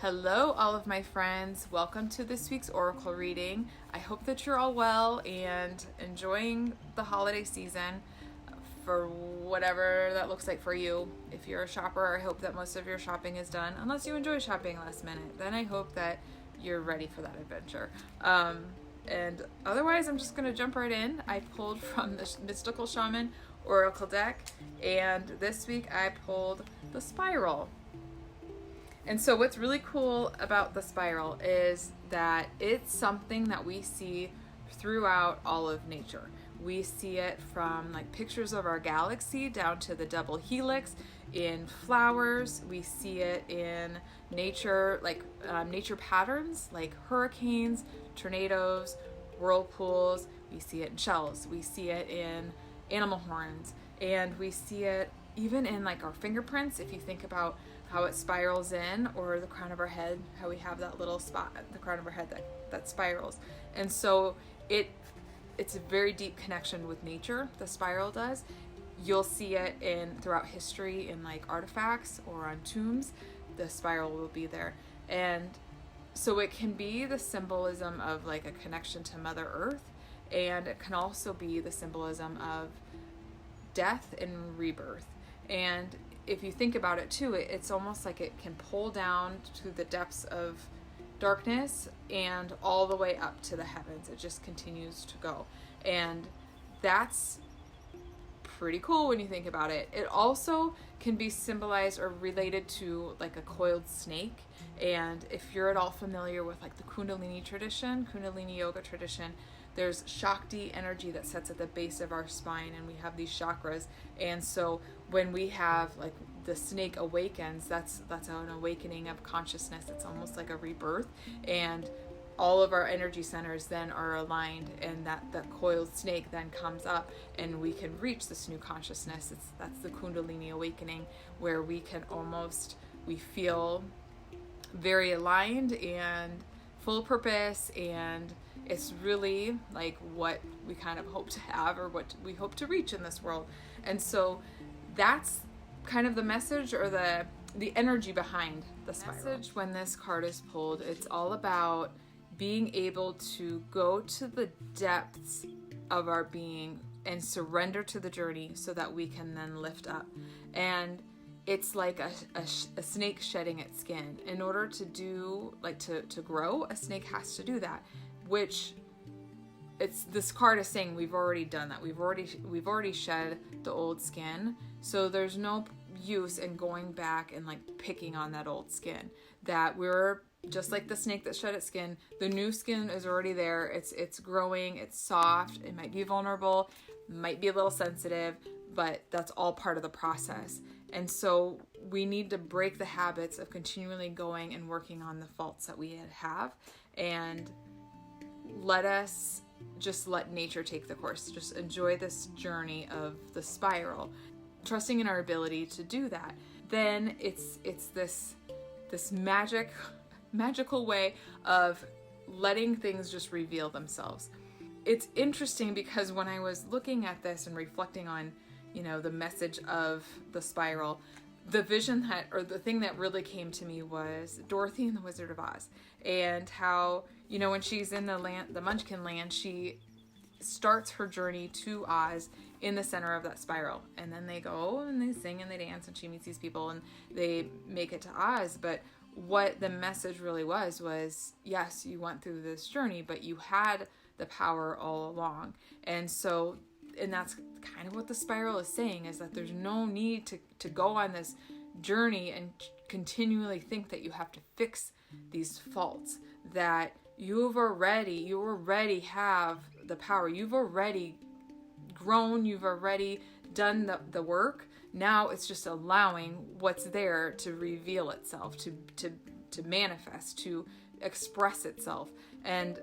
Hello, all of my friends. Welcome to this week's Oracle reading. I hope that you're all well and enjoying the holiday season for whatever that looks like for you. If you're a shopper, I hope that most of your shopping is done. Unless you enjoy shopping last minute, then I hope that you're ready for that adventure. And otherwise, I'm just going to jump right in. I pulled from the Mystical Shaman Oracle deck, and this week I pulled the Spiral. And so what's really cool about the spiral is that it's something that we see throughout all of nature. We see it from like pictures of our galaxy down to the double helix in flowers. We see it in nature, like nature patterns like hurricanes, tornadoes, whirlpools. We see it in shells. We see it in animal horns. And we see it even in like our fingerprints. If you think about how it spirals in, or the crown of our head, how we have that little spot at the crown of our head that spirals. And so it's a very deep connection with nature, the spiral does. You'll see it throughout history in like artifacts or on tombs. The spiral will be there. And so it can be the symbolism of like a connection to Mother Earth, and it can also be the symbolism of death and rebirth. And if you think about it too, it's almost like it can pull down to the depths of darkness and all the way up to the heavens. It just continues to go. And that's pretty cool when you think about it. It also can be symbolized or related to like a coiled snake. And if you're at all familiar with like the Kundalini tradition, Kundalini yoga tradition, there's Shakti energy that sits at the base of our spine, and we have these chakras. And so when we have like the snake awakens, that's an awakening of consciousness. It's almost like a rebirth, and all of our energy centers then are aligned, and that coiled snake then comes up, and we can reach this new consciousness. That's the Kundalini awakening, where we feel very aligned and full purpose, and it's really like what we kind of hope to have, or what we hope to reach in this world. And so that's kind of the message, or the energy behind the spiral. Message when this card is pulled, it's all about being able to go to the depths of our being and surrender to the journey so that we can then lift up. And it's like a snake shedding its skin. In order to do, like to grow, a snake has to do that, which this card is saying we've already done that. We've already shed the old skin. So there's no use in going back and like picking on that old skin. That we're just like the snake that shed its skin. The new skin is already there. It's growing. It's soft. It might be vulnerable, might be a little sensitive, but that's all part of the process. And so we need to break the habits of continually going and working on the faults that we have, and let nature take the course. Just enjoy this journey of the spiral, trusting in our ability to do that. Then it's this magical way of letting things just reveal themselves. It's interesting because when I was looking at this and reflecting on, the message of the spiral, the vision the thing that really came to me was Dorothy and the Wizard of Oz, and how, when she's in the Munchkin land, she starts her journey to Oz in the center of that spiral. And then they go and they sing and they dance, and she meets these people and they make it to Oz. But what the message really was yes, you went through this journey, but you had the power all along. And that's kind of what the spiral is saying, is that there's no need to go on this journey and continually think that you have to fix these faults, that you already have the power. You've already grown. You've already done the work. Now it's just allowing what's there to reveal itself, to manifest, to express itself. And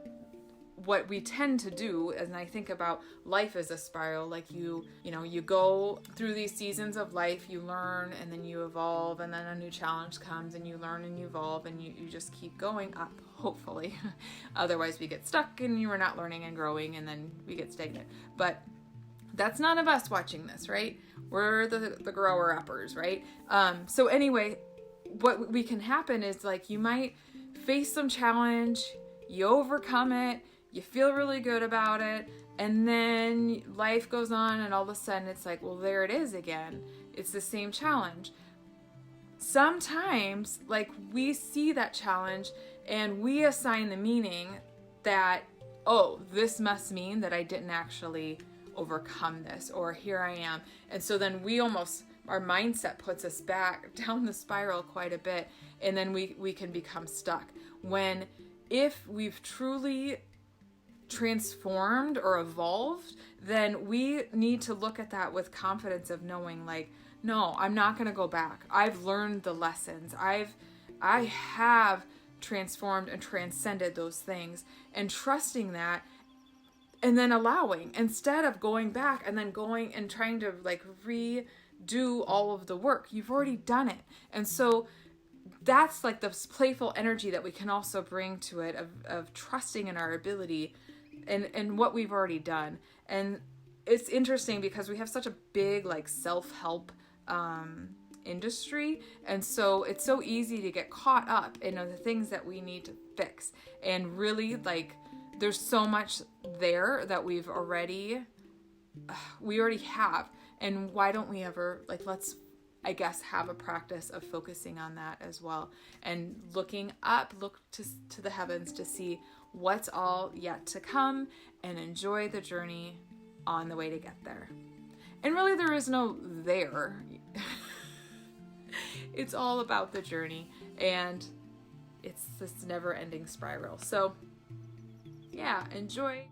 what we tend to do, and I think about life as a spiral, like you go through these seasons of life, you learn, and then you evolve, and then a new challenge comes, and you learn and you evolve, and you just keep going up, hopefully. Otherwise we get stuck and you are not learning and growing, and then we get stagnant. But that's none of us watching this, right? We're the grower uppers, right? So anyway, what we can happen is like you might face some challenge, you overcome it, you feel really good about it, and then life goes on and all of a sudden it's like, well, there it is again. It's the same challenge. Sometimes like we see that challenge and we assign the meaning that, oh, this must mean that I didn't actually overcome this, or here I am. And so then our mindset puts us back down the spiral quite a bit, and then we can become stuck. When if we've truly transformed or evolved, then we need to look at that with confidence of knowing like, no, I'm not going to go back. I've learned the lessons. I have transformed and transcended those things, and trusting that, and then allowing, instead of going back and then going and trying to like redo all of the work. You've already done it. And so that's like the playful energy that we can also bring to it of trusting in our ability and what we've already done. And it's interesting because we have such a big like self-help industry, and so it's so easy to get caught up in the things that we need to fix, and really like there's so much there that we already have, and why don't we ever like, let's, I guess, have a practice of focusing on that as well, and looking up, look to the heavens to see what's all yet to come, and enjoy the journey on the way to get there. And really there is no there. It's all about the journey, and it's this never-ending spiral. So yeah, enjoy.